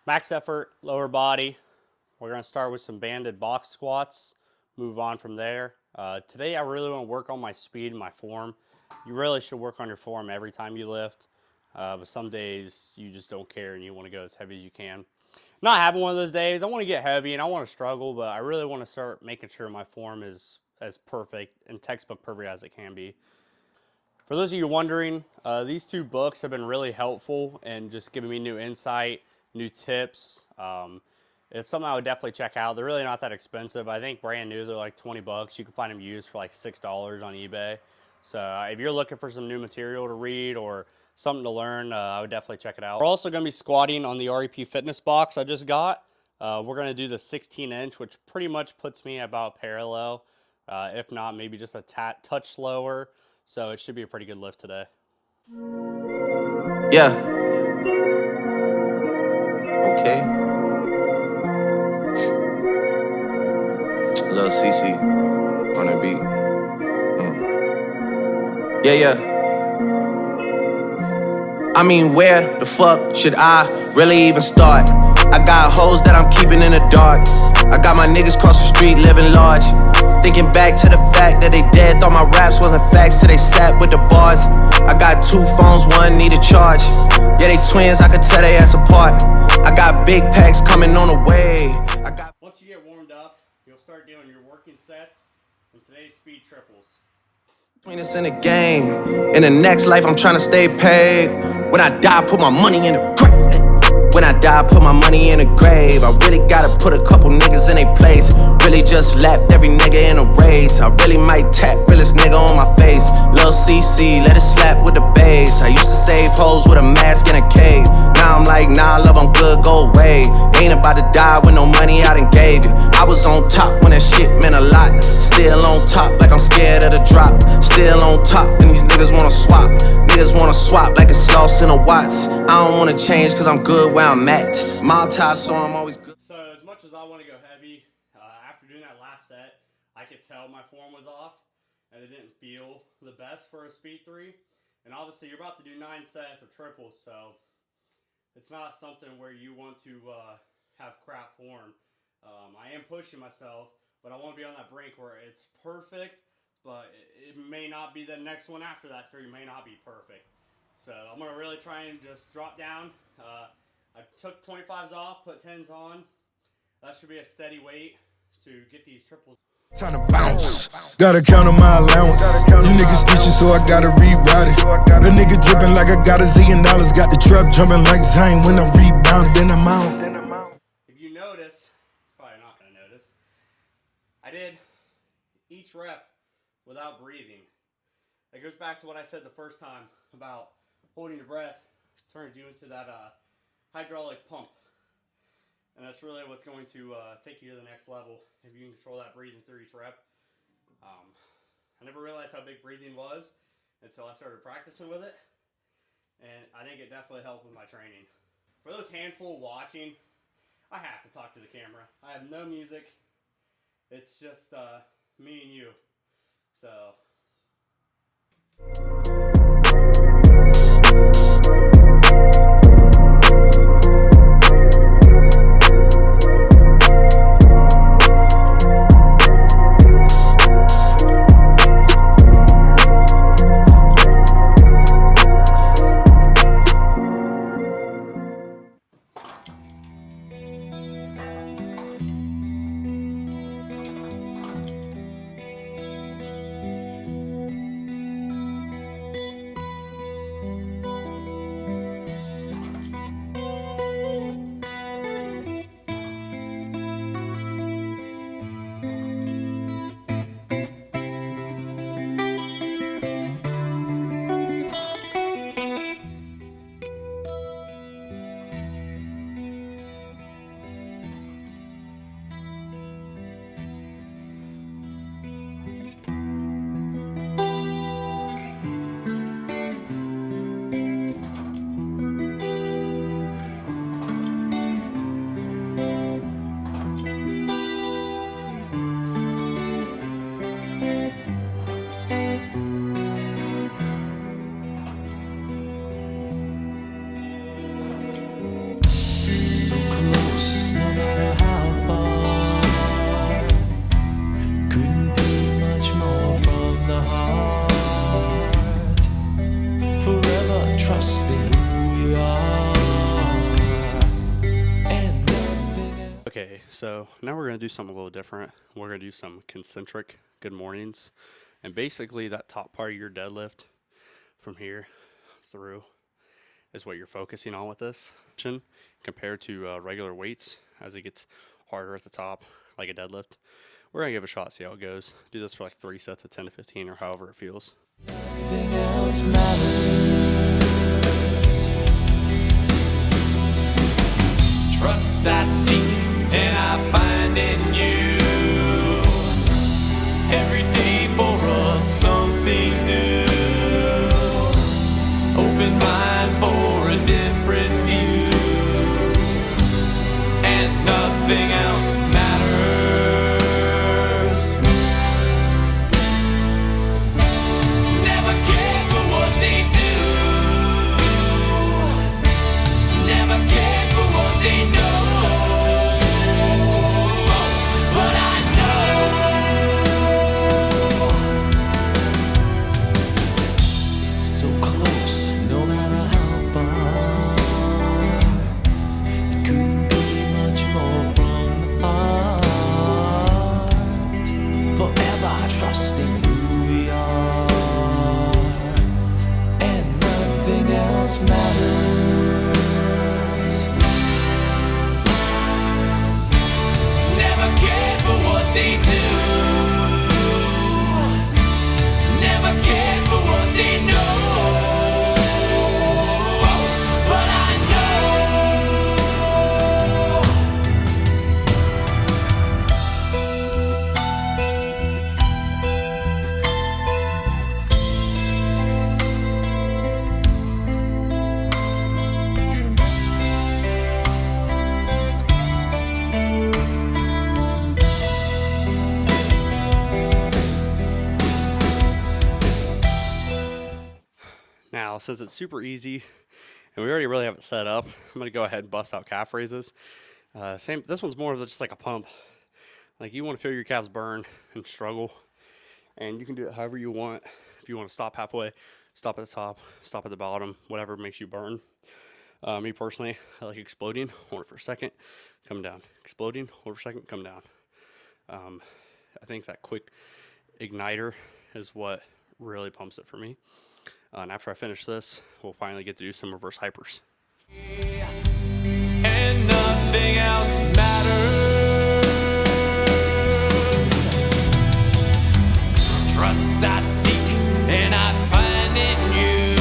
Max effort, lower body. We're going to start with some banded box squats, move on from there. Today I really want to work on my speed and my form. You really should work on your form every time you lift, but some days you just don't care and you want to go as heavy as you can. Not having one of those days. I want to get heavy and I want to struggle, but I really want to start making sure my form is as perfect and textbook perfect as it can be. For those of you wondering, these two books have been really helpful and just giving me new insight, new tips. It's something I would definitely check out. They're really not that expensive. I think brand new, they're like 20 bucks. You can find them used for like $6 on eBay. So if you're looking for some new material to read or something to learn, I would definitely check it out. We're also going to be squatting on the REP Fitness box I just got. We're going to do the 16-inch, which pretty much puts me about parallel. If not, maybe just a touch slower. So it should be a pretty good lift today. Yeah. Okay. Lil CC on the beat. Yeah. I mean, where the fuck should I really even start? I got hoes that I'm keeping in the dark. I got my niggas cross the street living large. Thinking back to the fact that they dead, thought my raps wasn't facts till they sat with the bars. I got two phones, one need a charge. Yeah, they twins, I could tell they ass apart. I got big packs coming on the way. Once you get warmed up, you'll start doing your working sets and today's speed triples. Between us in the game, in the next life I'm trying to stay paid. When I die, put my money in the grave. When I die, put my money in the grave. I really gotta put a couple niggas in their place. Really just lapped every nigga in a race. I really might tap realest nigga on my face. Lil CC, let it slap with the bass. I used to save hoes with a mask in a cave. Now I'm like, nah, love, I'm good, go away. Ain't about to die with no money I done gave you. I was on top when that shit meant a lot. Still on top like I'm scared of the drop. Still on top and these niggas wanna swap. Niggas wanna swap like it's sauce in a Watts. I don't wanna change cause I'm good where I'm at. Mob tie, so I'm always good. So as much as I want to go heavy, after doing that last set, I could tell my form was off and it didn't feel the best for a speed 3. And obviously you're about to do 9 sets of triples, so it's not something where you want to have crap form. I am pushing myself, but I want to be on that brink where it's perfect, but it may not be the next one after that 3 may not be perfect. So I'm going to really try and just drop down. I took 25s off, put 10s on. That should be a steady weight to get these triples. Time to bounce. Gotta count on my allowance. You niggas snitching, so I gotta reroute it. The nigga dripping like I got $1 zillion. Got the trap jumping like Zane when I rebound, then I'm out. If you notice, probably not gonna notice, I did each rep without breathing. That goes back to what I said the first time about holding your breath, turns you into that hydraulic pump. And that's really what's going to take you to the next level if you can control that breathing through each rep. I never realized how big breathing was until I started practicing with it. And I think it definitely helped with my training. For those handful watching, I have to talk to the camera. I have no music. It's just me and you. So So now we're going to do something a little different. We're going to do some concentric good mornings. And basically that top part of your deadlift from here through is what you're focusing on with this compared to regular weights as it gets harder at the top, like a deadlift. We're going to give it a shot, see how it goes. Do this for like 3 sets of 10 to 15 or however it feels. Nothing else matters. Trust I seek and I find in you. Every day for us something new. Open mind for a different view. And nothing else matters. Never cared for what they do. Never cared for what they know. But I know. So close, no matter how far. It couldn't be much more from the heart. Forever trusting who we are. And nothing else matters. Never cared for what they do. Never cared for what they know. But I know. Now, since it's super easy and we already really have it set up, I'm going to go ahead and bust out calf raises. This one's more of just like a pump. Like you want to feel your calves burn and struggle, and you can do it however you want. If you want to stop halfway, stop at the top, stop at the bottom, whatever makes you burn. Me personally, I like exploding, hold it for a second, come down. Exploding, hold it for a second, come down. I think that quick igniter is what really pumps it for me. And after I finish this, we'll finally get to do some reverse hypers. And nothing else matters. Trust I seek and I find in you.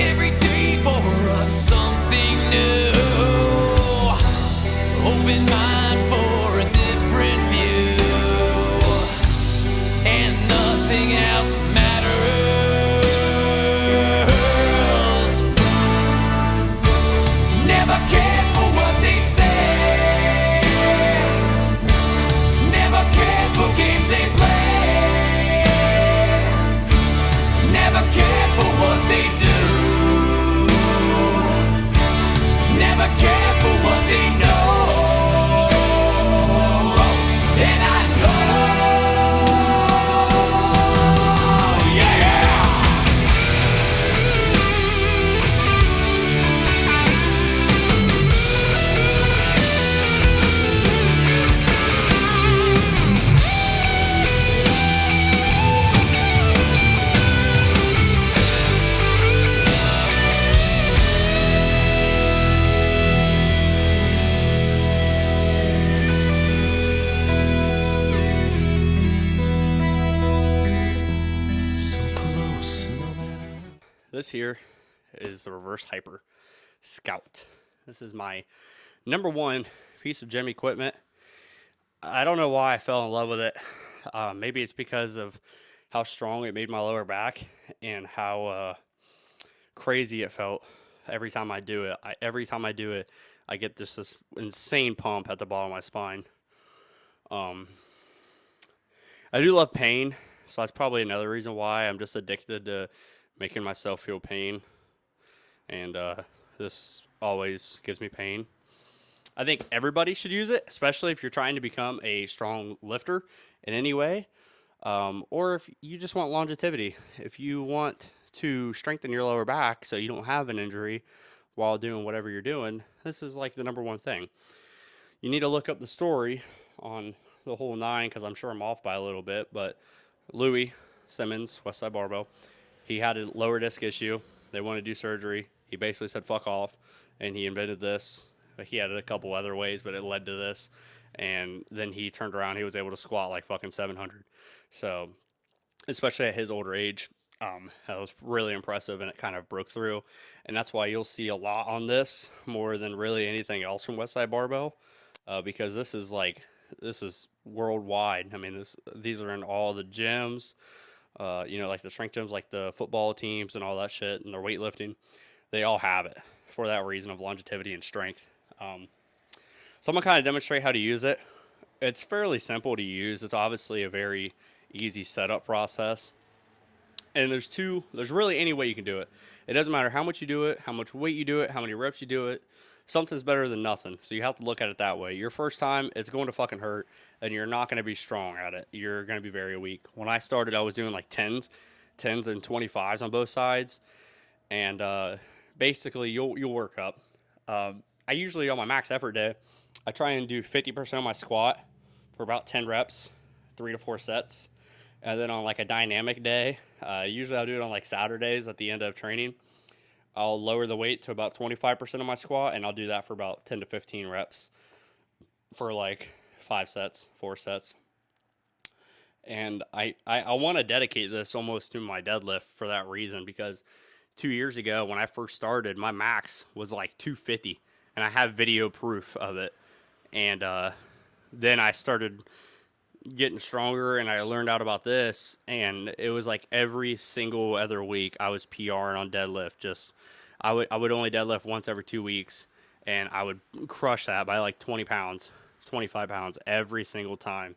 Every day for us something new. Open mind for a different view. And nothing else matters. Never cared for what they say. Never cared for games they play. Never cared for what they do. Never cared for what they know. And I know. Yeah. So close, no matter. This here is the reverse hyper Scout. This is my number one piece of gym equipment. I don't know why I fell in love with it. Maybe it's because of how strong it made my lower back and how crazy it felt every time I do it. Every time I do it, I get this insane pump at the bottom of my spine. I do love pain, so that's probably another reason why I'm just addicted to making myself feel pain. And this always gives me pain. I think everybody should use it, especially if you're trying to become a strong lifter in any way, or if you just want longevity. If you want to strengthen your lower back so you don't have an injury while doing whatever you're doing, this is like the number one thing. you need to look up the story on the whole nine, because I'm sure I'm off by a little bit, but Louis Simmons, Westside Barbell, he had a lower disc issue. They wanted to do surgery. He basically said fuck off, and he invented this. He had it a couple other ways, but it led to this. And then he turned around. He was able to squat like fucking 700. So, especially at his older age, that was really impressive, and it kind of broke through. And that's why you'll see a lot on this more than really anything else from Westside Barbell, because this is worldwide. I mean, these are in all the gyms, like the strength gyms, like the football teams and all that shit, and their weightlifting. They all have it for that reason of longevity and strength. So I'm going to kind of demonstrate how to use it. It's fairly simple to use. It's obviously a very easy setup process. And there's really any way you can do it. It doesn't matter how much you do it, how much weight you do it, how many reps you do it. Something's better than nothing. So you have to look at it that way. Your first time, it's going to fucking hurt, and you're not going to be strong at it. You're going to be very weak. When I started, I was doing like 10s and 25s on both sides. And basically, you'll work up. I usually, on my max effort day, I try and do 50% of my squat for about 10 reps, 3 to 4 sets. And then on like a dynamic day, usually I'll do it on like Saturdays at the end of training. I'll lower the weight to about 25% of my squat, and I'll do that for about 10 to 15 reps for like 5 sets, 4 sets. And I want to dedicate this almost to my deadlift for that reason, because 2 years ago when I first started, my max was like 250, and I have video proof of it. And then I started getting stronger, and I learned out about this, and it was like every single other week I was PRing on deadlift. I would only deadlift once every 2 weeks, and I would crush that by like 20 pounds, 25 pounds every single time.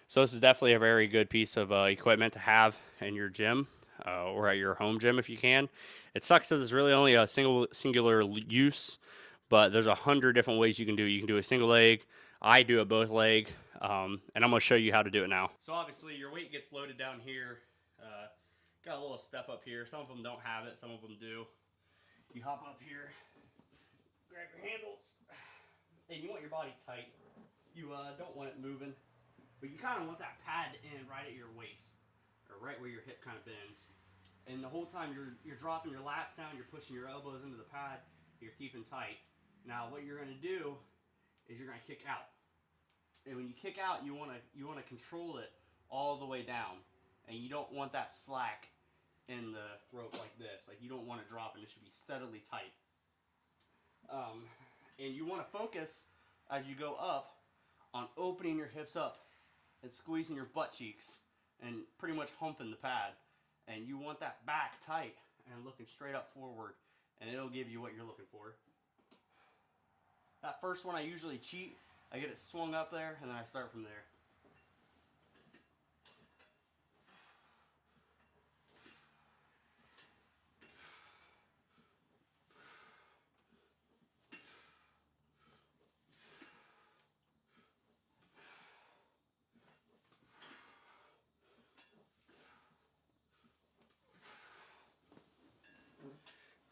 So this is definitely a very good piece of equipment to have in your gym or at your home gym if you can. It sucks that it's really only a singular use, but there's 100 different ways you can do it. You can do a single leg. I do it both leg, and I'm going to show you how to do it now. So obviously your weight gets loaded down here. Got a little step up here. Some of them don't have it. Some of them do. You hop up here, grab your handles, and you want your body tight. You don't want it moving, but you kind of want that pad to end right at your waist, or right where your hip kind of bends. And the whole time you're dropping your lats down, you're pushing your elbows into the pad, you're keeping tight. Now what you're going to do is you're going to kick out. And when you kick out, you want to control it all the way down, and you don't want that slack in the rope like this. Like, you don't want it dropping. It should be steadily tight. And you want to focus as you go up on opening your hips up and squeezing your butt cheeks and pretty much humping the pad. And you want that back tight and looking straight up forward, and it'll give you what you're looking for. That first one I usually cheat. I get it swung up there, and then I start from there.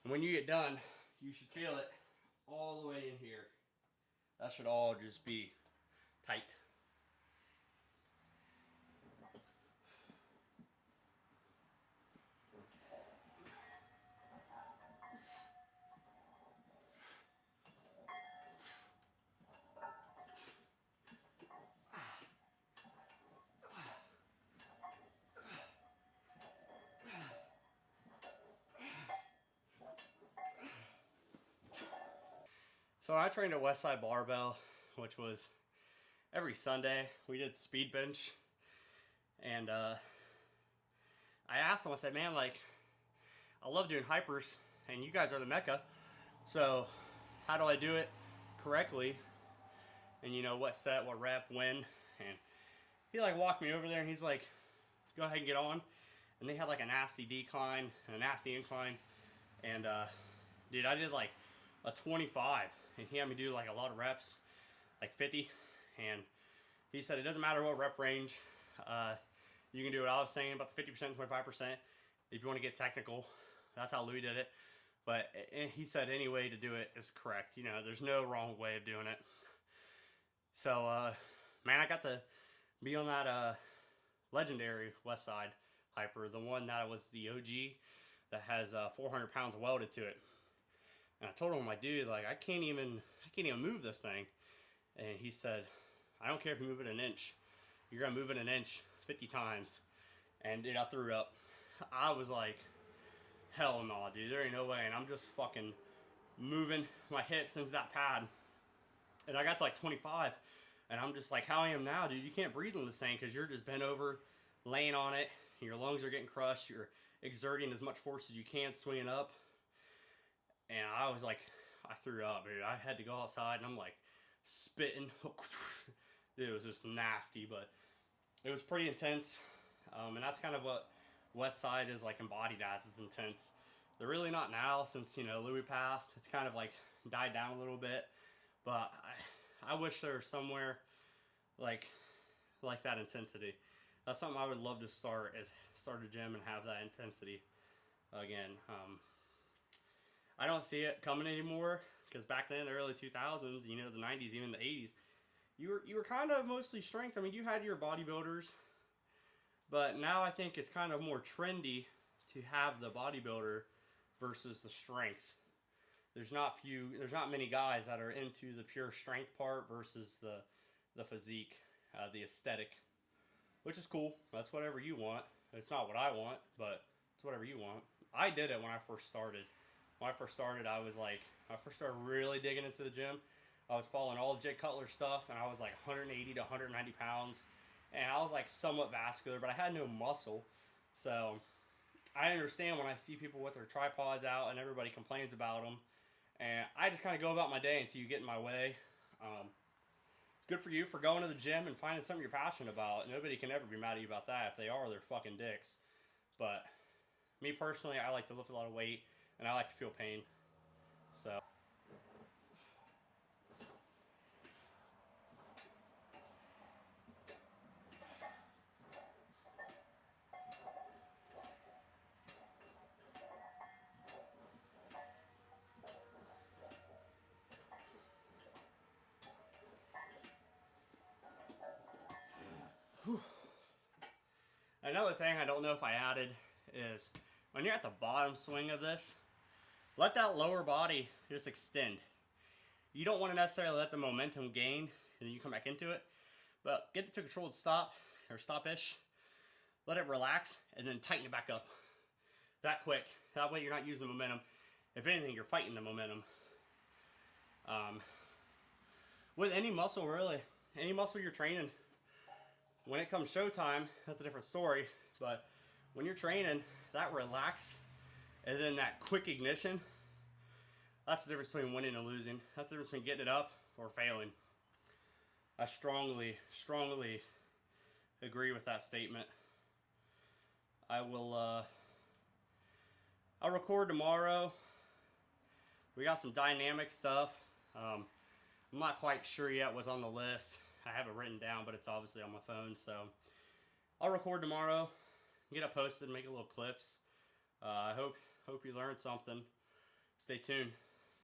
And when you get done, you should feel it all the way in here. That should all just be tight. So I trained at Westside Barbell, which was every Sunday. We did speed bench, and I asked them, I said, man, like, I love doing hypers, and you guys are the mecca, so how do I do it correctly? And you know, what set, what rep, when? And he like walked me over there, and he's like, go ahead and get on. And they had like a nasty decline and a nasty incline, and dude, I did like a 25, and he had me do like a lot of reps, like 50, and he said it doesn't matter what rep range, you can do what I was saying about the 50%, 25%, if you want to get technical. That's how Louis did it, but he said any way to do it is correct. You know, there's no wrong way of doing it. So, man, I got to be on that legendary Westside Hyper, the one that was the OG that has 400 pounds welded to it. And I told him, like, dude, like, I can't even move this thing. And he said, I don't care if you move it an inch. You're gonna move it an inch 50 times. And dude, I threw up. I was like, hell no, dude, there ain't no way. And I'm just fucking moving my hips into that pad. And I got to like 25, and I'm just like, how I am now, dude, you can't breathe on this thing because you're just bent over, laying on it. Your lungs are getting crushed. You're exerting as much force as you can, swinging up. And I was like, I threw up, dude. I had to go outside, and I'm like spitting. Dude, it was just nasty, but it was pretty intense. And that's kind of what Westside is like embodied as, is intense. They're really not now since, you know, Louis passed. It's kind of like died down a little bit. But I wish there was somewhere like that intensity. That's something I would love to start, is start a gym and have that intensity again. I don't see it coming anymore, because back then in the early 2000s, you know, the 90s, even the 80s, you were kind of mostly strength. I mean, you had your bodybuilders, but now I think it's kind of more trendy to have the bodybuilder versus the strength. There's not many guys that are into the pure strength part versus the physique, the aesthetic, which is cool. That's whatever you want. It's not what I want, but it's whatever you want. I did it when I first started. When I first started, I first started really digging into the gym. I was following all of Jay Cutler's stuff, and I was like 180 to 190 pounds, and I was like somewhat vascular, but I had no muscle. So I understand when I see people with their tripods out and everybody complains about them. And I just kind of go about my day until you get in my way. Good for you for going to the gym and finding something you're passionate about. Nobody can ever be mad at you about that. If they are, they're fucking dicks. But me personally, I like to lift a lot of weight, and I like to feel pain. So. Another thing I don't know if I added is when you're at the bottom swing of this, let that lower body just extend. You don't want to necessarily let the momentum gain and then you come back into it, but get it to a controlled stop or stop-ish. Let it relax and then tighten it back up. That quick. That way you're not using the momentum. If anything, you're fighting the momentum. With any muscle, really, any muscle you're training, when it comes showtime, that's a different story. But when you're training, that relax and then that quick ignition, that's the difference between winning and losing. That's the difference between getting it up or failing. I strongly, strongly agree with that statement. I'll record tomorrow. We got some dynamic stuff. I'm not quite sure yet what's on the list. I have it written down, but it's obviously on my phone. So I'll record tomorrow, get it posted, make a little clips. I hope you learned something. Stay tuned.